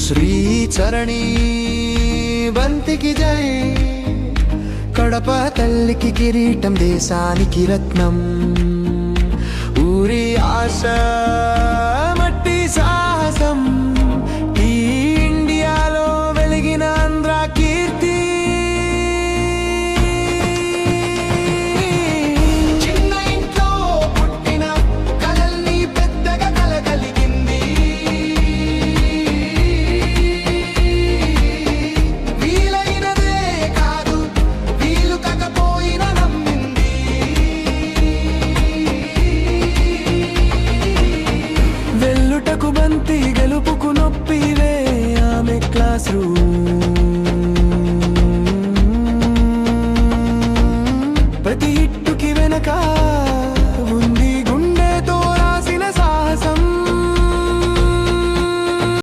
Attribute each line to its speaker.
Speaker 1: శ్రీచరణి బంతికి జై, కడప తల్లికి కిరీటం దేశానికి రత్నం, ఊరి ఆశ మట్టి సాహసం, ఈ ఇండియాలో వెలిగిన ఆంధ్ర కీర్తి. చిన్న ఇంట్లో పుట్టిన కలల్ని పెద్దగా కలగలిగింది, వీలైనదే కాదు వీలు కాకపోయినా నమ్మింది. వెల్లుటకు బంతి గెలుపుకు నొప్పివే ఆమె క్లాస్ రూమ్,